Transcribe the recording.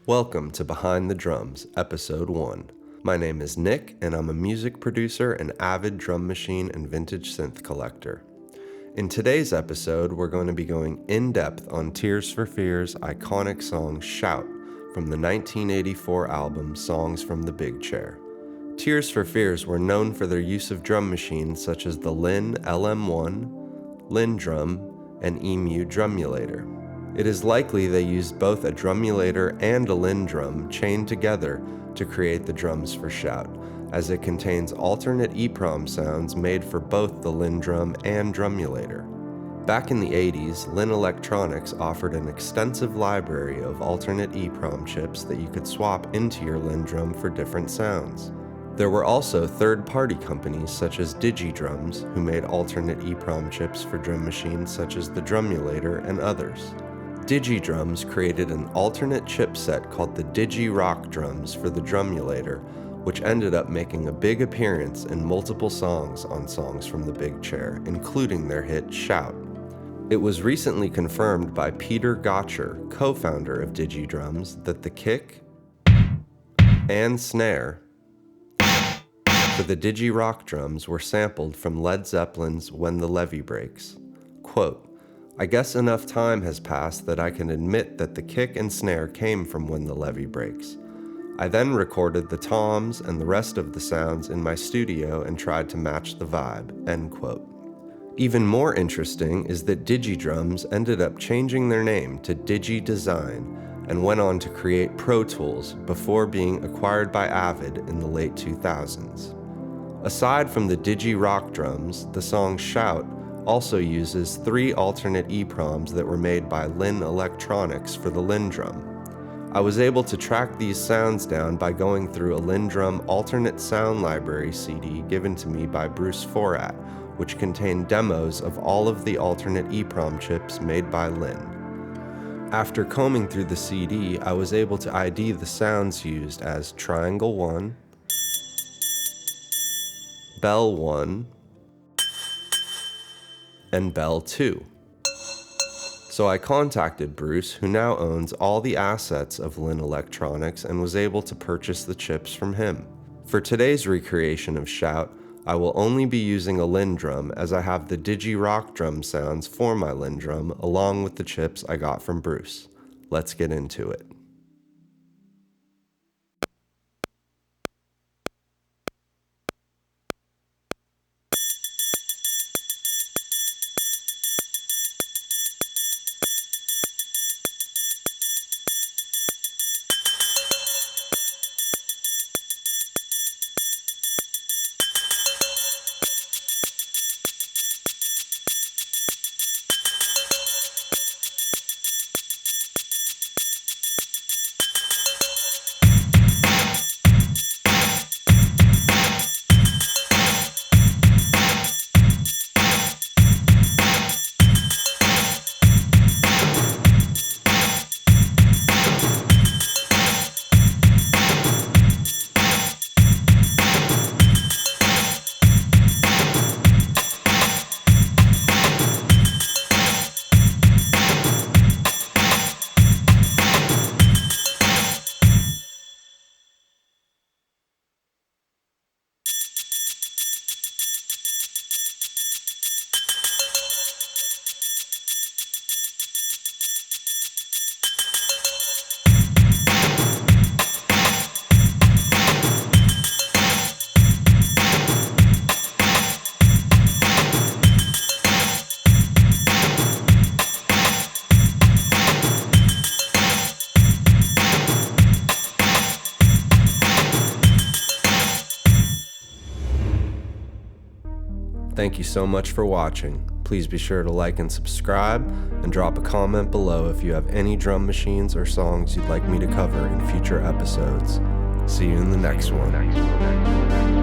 Welcome to Behind the Drums, Episode 1. My name is Nick, and I'm a music producer and avid drum machine and vintage synth collector. In today's episode, we're going to be going in-depth on Tears for Fears' iconic song Shout from the 1984 album Songs from the Big Chair. Tears for Fears were known for their use of drum machines such as the Linn LM1, LinnDrum, and EMU Drumulator. It is likely they used both a Drumulator and a LinnDrum chained together to create the drums for Shout, as it contains alternate EEPROM sounds made for both the LinnDrum and Drumulator. Back in the 80s, Linn Electronics offered an extensive library of alternate EEPROM chips that you could swap into your LinnDrum for different sounds. There were also third-party companies such as DigiDrums who made alternate EEPROM chips for drum machines such as the Drumulator and others. DigiDrums created an alternate chipset called the Digi-Rock drums for the Drumulator, which ended up making a big appearance in multiple songs on Songs from the Big Chair, including their hit Shout. It was recently confirmed by Peter Gotcher, co-founder of DigiDrums, that the kick and snare for the Digi-Rock drums were sampled from Led Zeppelin's When the Levee Breaks. Quote, "I guess enough time has passed that I can admit that the kick and snare came from When the Levee Breaks. I then recorded the toms and the rest of the sounds in my studio and tried to match the vibe." End quote. Even more interesting is that DigiDrums ended up changing their name to Digi Design and went on to create Pro Tools before being acquired by Avid in the late 2000s. Aside from the Digi-Rock drums, the song Shout also uses 3 alternate EEPROMs that were made by Linn Electronics for the LinnDrum. I was able to track these sounds down by going through a LinnDrum alternate sound library CD given to me by Bruce Forat, which contained demos of all of the alternate EEPROM chips made by Linn. After combing through the CD, I was able to ID the sounds used as Triangle 1, Bell 1, and Bell 2. So I contacted Bruce, who now owns all the assets of Linn Electronics, and was able to purchase the chips from him. For today's recreation of Shout, I will only be using a LinnDrum, as I have the Digi-Rock drum sounds for my LinnDrum along with the chips I got from Bruce. Let's get into it. Thank you so much for watching. Please be sure to like and subscribe, and drop a comment below if you have any drum machines or songs you'd like me to cover in future episodes. See you in the next one.